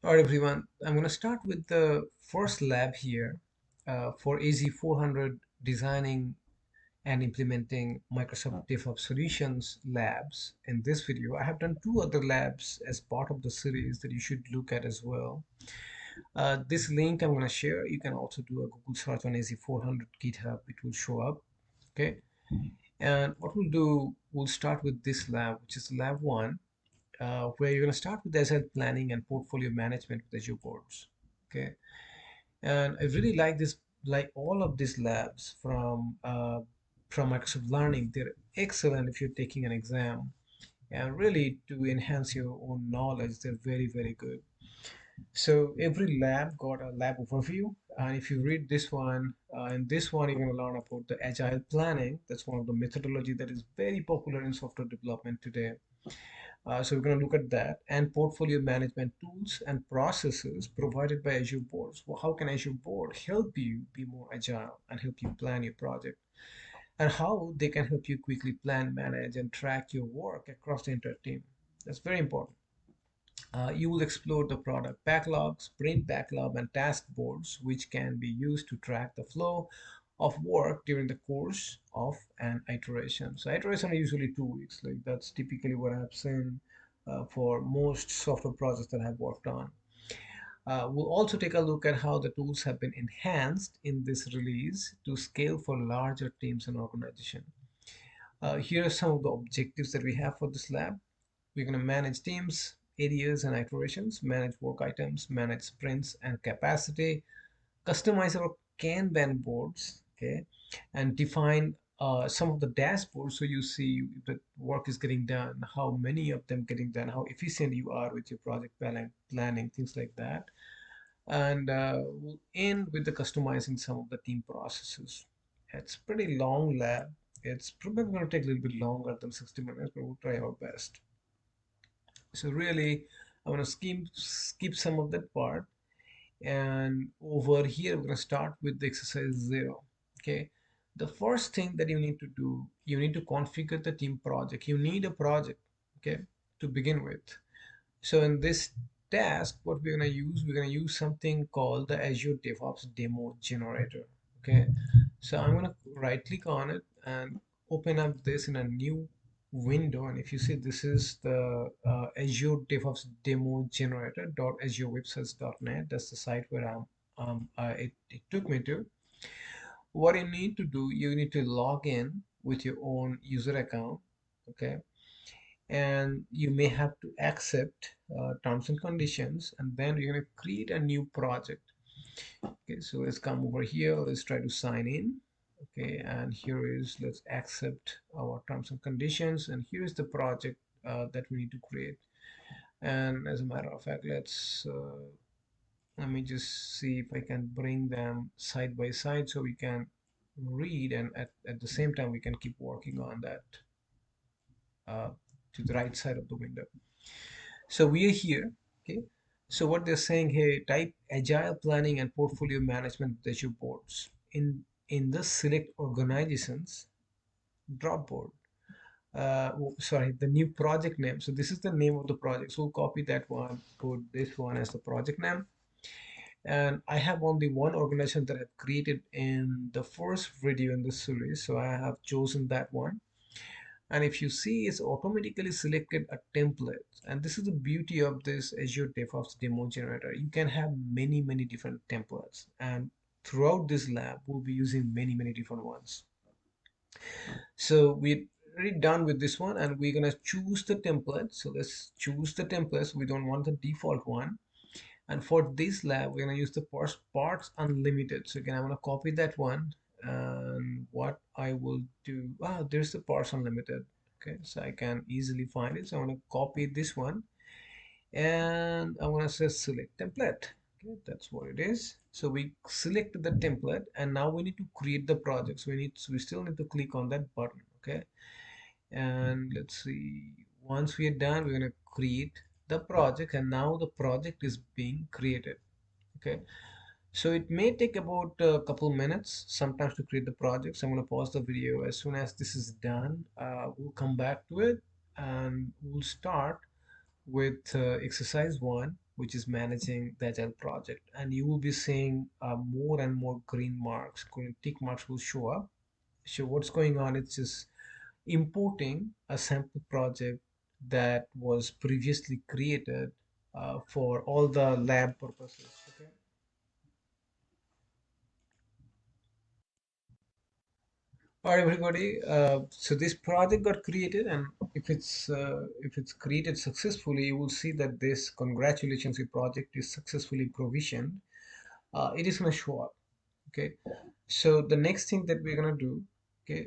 All right, everyone. I'm going to start with the first lab here for AZ400 designing and implementing Microsoft Devops solutions labs. In this video, I have done two other labs as part of the series that you should look at as well. This link I'm going to share. You can also do a Google search on AZ400 GitHub. It will show up. Okay. And what we'll do, we'll start with this lab, which is lab one, where you're going to start with Agile planning and portfolio management with Azure boards. Okay, and I really like this, like all of these labs from Microsoft Learning. They're excellent if you're taking an exam, and really to enhance your own knowledge. They're very good. So every lab got a lab overview, and if you read this one, in this one you're going to learn about the agile planning. That's one of the methodology that is very popular in software development today. So we're going to look at that and portfolio management tools and processes provided by Azure boards. Well, how can Azure board help you be more agile and help you plan your project? And how they can help you quickly plan, manage, and track your work across the entire team. That's very important. You will explore the product backlogs, sprint backlog, and task boards, which can be used to track the flow of work during the course of an iteration. So iteration are usually 2 weeks. Like that's typically what I've seen for most software projects that I've worked on. We'll also take a look at how the tools have been enhanced in this release to scale for larger teams and organization. Here are some of the objectives that we have for this lab. We're going to manage teams, areas, and iterations, manage work items, manage sprints and capacity, customize our Kanban boards, okay, and define some of the dashboards so you see if the work is getting done, how many of them getting done, how efficient you are with your project planning, things like that. And we'll end with the customizing some of the team processes. It's pretty long lab. It's probably going to take a little bit longer than 60 minutes, but we'll try our best. So really, I'm going to skip some of that part. And over here, we're going to start with the exercise 0. Okay. The first thing that you need to do, you need to configure the team project. You need a project, okay, to begin with. So in this task, what we're going to use something called the Azure Devops demo generator. Okay. So I'm going to right click on it and open up this in a new window. And if you see, this is the Azure DevOps demo generator .azurewebsites.net. That's the site where it took me to. What you need to do, you need to log in with your own user account. Okay, and you may have to accept terms and conditions, and then you're going to create a new project. Okay, so let's come over here, let's try to sign in. Okay, and here is, let's accept our terms and conditions, and here is the project that we need to create. And as a matter of fact, let me just see if I can bring them side by side so we can read, and at the same time we can keep working on that uh, to the right side of the window. So we are here. Okay, so what they're saying here, type agile planning and portfolio management with Azure boards in the select organizations drop board. Sorry, the new project name. So this is the name of the project. So copy that one, put this one as the project name. And I have only one organization that I've created in the first video in this series. So I have chosen that one. And if you see, it's automatically selected a template. And this is the beauty of this Azure DevOps demo generator. You can have many different templates. And throughout this lab, we'll be using many different ones. So we're already done with this one, and we're gonna choose the template. So let's choose the templates. We don't want the default one. And for this lab, we're gonna use the parts unlimited. So again, I'm gonna copy that one. And what I will do, there's the parts unlimited. Okay, so I can easily find it. So I'm gonna copy this one, and I'm gonna say select template. Okay, that's what it is. So we select the template, and now we need to create the project. So we still need to click on that button. Okay, and let's see, once we are done, we're going to create the project, and now the project is being created. Okay, so it may take about a couple minutes sometimes to create the project. So I'm going to pause the video. As soon as this is done, we'll come back to it, and we'll start with exercise 1, which is managing the agile project, and you will be seeing more and more green marks, green tick marks will show up. So what's going on, it's just importing a sample project that was previously created for all the lab purposes. Okay. All right, everybody. So this project got created, and if it's created successfully, you will see that this congratulations, your project is successfully provisioned. It is going to show up. Okay. So the next thing that we're going to do, okay,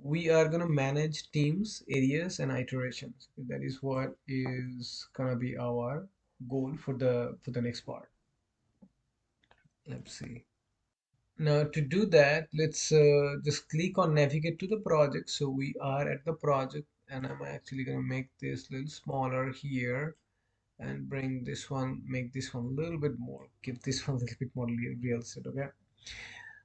we are going to manage teams, areas, and iterations. That is what is going to be our goal for the next part. Let's see. Now to do that, let's just click on navigate to the project. So we are at the project, and I'm actually going to make this a little smaller here and bring this one, make this one a little bit more, give this one a little bit more real estate. Okay.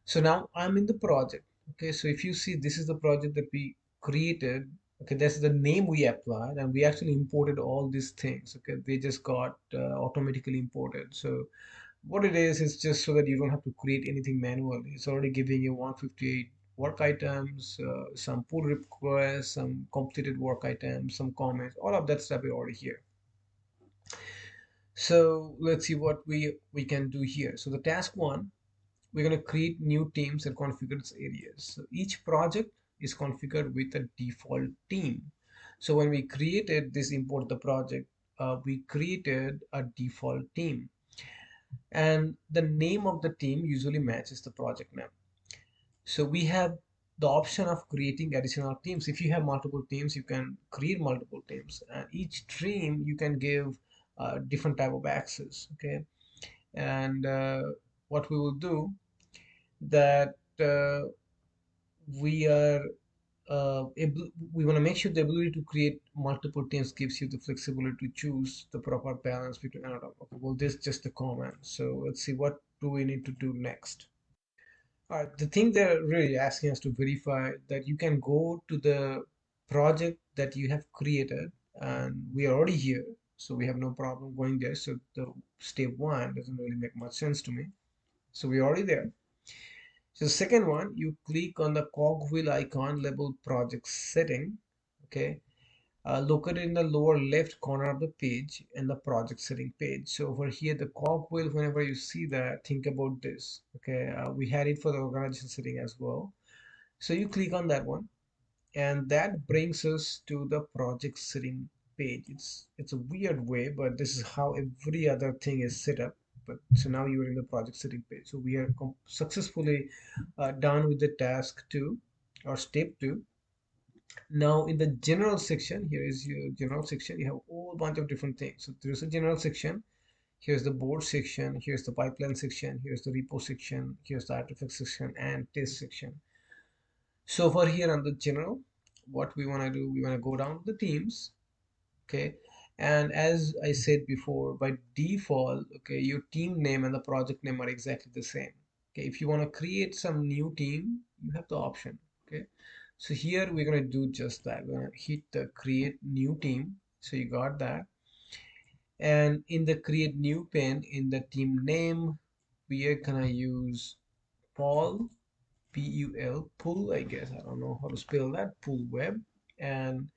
So now I'm in the project. Okay. So if you see, this is the project that we created. Okay. That's the name we applied, and we actually imported all these things. Okay. They just got automatically imported. So what it is just so that you don't have to create anything manually. It's already giving you 158 work items, some pull requests, some completed work items, some comments, all of that stuff is already here. So let's see what we can do here. So the task one, we're going to create new teams and configure its areas. So each project is configured with a default team. So when we created this import the project, we created a default team, and the name of the team usually matches the project name. So we have the option of creating additional teams. If you have multiple teams, you can create multiple teams, and each team you can give different type of access. Okay. And what we will do that we are we want to make sure the ability to create multiple teams gives you the flexibility to choose the proper balance between another. Okay, well, this is just the comment. So let's see, what do we need to do next? All right, the thing they're really asking us to verify that you can go to the project that you have created, and we are already here, so we have no problem going there. So the step one doesn't really make much sense to me. So we're already there. So the second one, you click on the cogwheel icon labeled project setting, okay, located in the lower left corner of the page in the project setting page. So over here, the cogwheel, whenever you see that, think about this, okay. We had it for the organization setting as well. So you click on that one, and that brings us to the project setting page. It's a weird way, but this is how every other thing is set up. But so now you are in the project setting page. So we are successfully done with the task two or step two. Now in the general section, here is your general section. You have a whole bunch of different things. So there's a general section. Here's the board section. Here's the pipeline section. Here's the repo section. Here's the artifact section and test section. So for here on the general, what we want to do, we want to go down to the teams. Okay. And as I said before, by default, okay, your team name and the project name are exactly the same. Okay. If you want to create some new team, you have the option. Okay. So here we're going to do just that. We're going to hit the create new team. So you got that. And in the create new pane, in the team name, we are going to use Paul, P-U-L, pull, I guess. I don't know how to spell that, pull web. And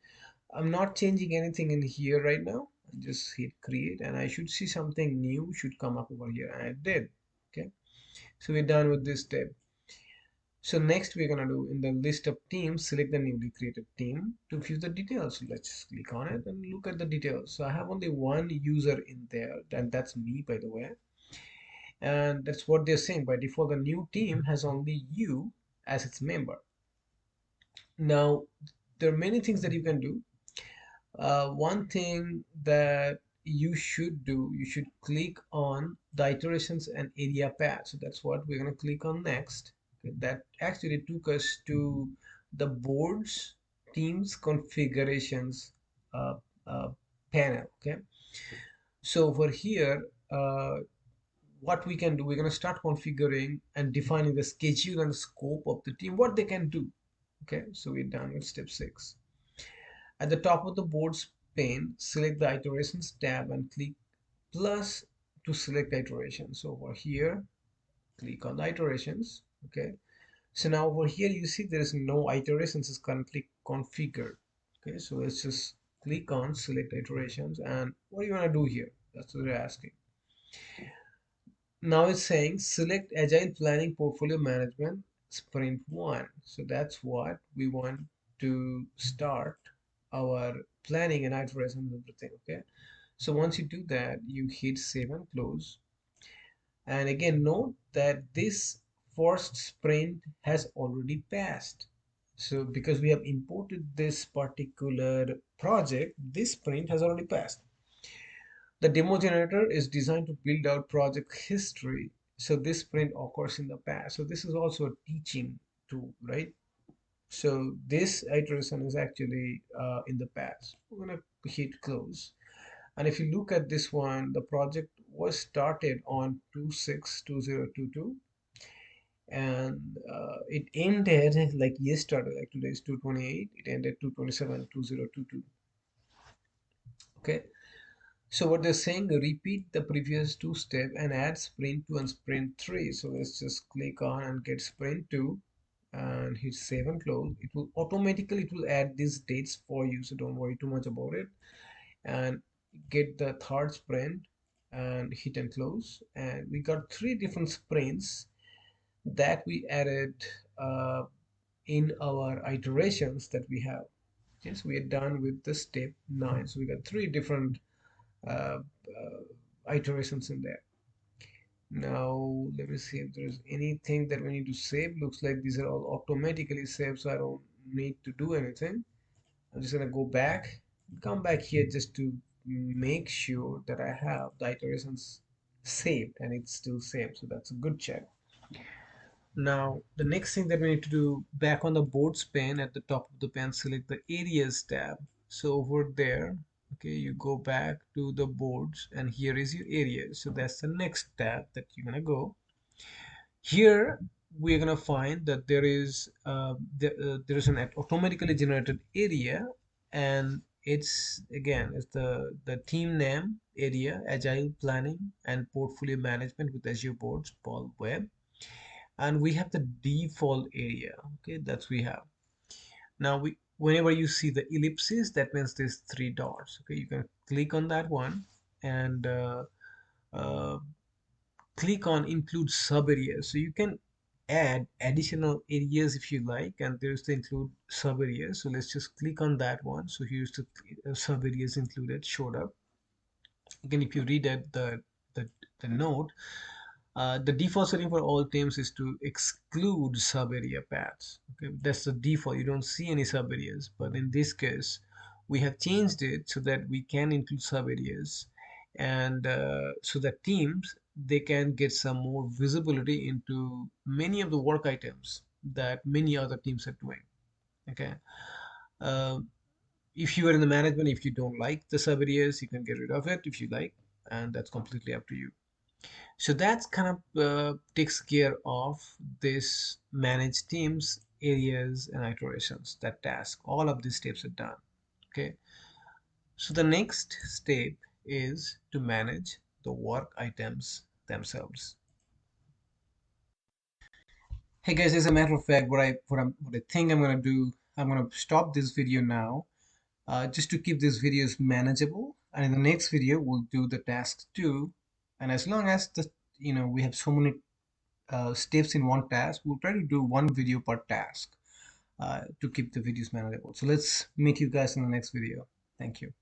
I'm not changing anything in here right now. I just hit create, and I should see something new should come up over here, and I did. Okay, so we're done with this step. So next we're gonna do, in the list of teams, select the newly created team to view the details. So let's click on it and look at the details. So I have only one user in there, and that's me, by the way. And that's what they're saying. By default, the new team has only you as its member. Now, there are many things that you can do. One thing that you should do, you should click on the iterations and area path. So that's what we're going to click on next. Okay, that actually took us to the boards, teams, configurations uh, uh, panel. Okay, so over here, what we can do, we're going to start configuring and defining the schedule and scope of the team, what they can do. Okay, so we're done with step 6. At the top of the boards pane, select the iterations tab and click plus to select iterations. So over here, click on the iterations. Okay. So now over here, you see there is no iterations is currently configured. Okay. So let's just click on select iterations. And what do you want to do here? That's what they're asking. Now it's saying select Agile Planning Portfolio Management Sprint 1. So that's what we want to start our planning and iterations and everything. Okay. So once you do that, you hit save and close. And again, note that this first sprint has already passed. So because we have imported this particular project, this sprint has already passed. The demo generator is designed to build out project history. So this sprint occurs in the past. So this is also a teaching tool, right? So this iteration is actually in the past. We're going to hit close. And if you look at this one, the project was started on 262022 and it ended like yesterday, like today is 228, it ended 2272022. Okay. So what they're saying, repeat the previous two steps and add sprint 2 and sprint 3. So let's just click on and get sprint 2 and hit save and close. It will automatically, it will add these dates for you. So don't worry too much about it. And get the third sprint and hit and close. And we got three different sprints that we added uh, in our iterations that we have. Okay, so we are done with the step 9. So we got three different iterations in there. Now let me see if there's anything that we need to save. Looks like these are all automatically saved, so I don't need to do anything. I'm just gonna go back, come back here just to make sure that I have the iterations saved and it's still saved. So that's a good check. Now, the next thing that we need to do, back on the boards pane at the top of the pane, select the areas tab. So over there, okay, you go back to the boards and here is your areas. So that's the next tab that you're gonna go. Here we're gonna find that there is an automatically generated area, and it's again it's the team name area, Agile Planning and Portfolio Management with Azure Boards, Paul Web, and we have the default area. Okay, that's we have. Now we whenever you see the ellipses, that means there's three dots. Okay, you can click on that one and uh, click on include sub areas. So you can add additional areas if you like, and there's the include sub areas. So let's just click on that one. So here's the sub areas included showed up. Again, if you read at the, the note, the default setting for all teams is to exclude sub-area paths. Okay, that's the default. You don't see any sub-areas, but in this case, we have changed it so that we can include sub-areas, and so that teams they can get some more visibility into many of the work items that many other teams are doing. Okay. Uh, if you are in the management, if you don't like the sub-areas, you can get rid of it if you like, and that's completely up to you. So that's kind of takes care of this manage teams, areas, and iterations, that task. All of these steps are done. Okay. So the next step is to manage the work items themselves. Hey guys, as a matter of fact, what I think I'm gonna do, I'm gonna stop this video now, just to keep these videos manageable. And in the next video, we'll do the task two. And as long as the we have so many steps in one task, we'll try to do one video per task to keep the videos manageable. So let's meet you guys in the next video. Thank you.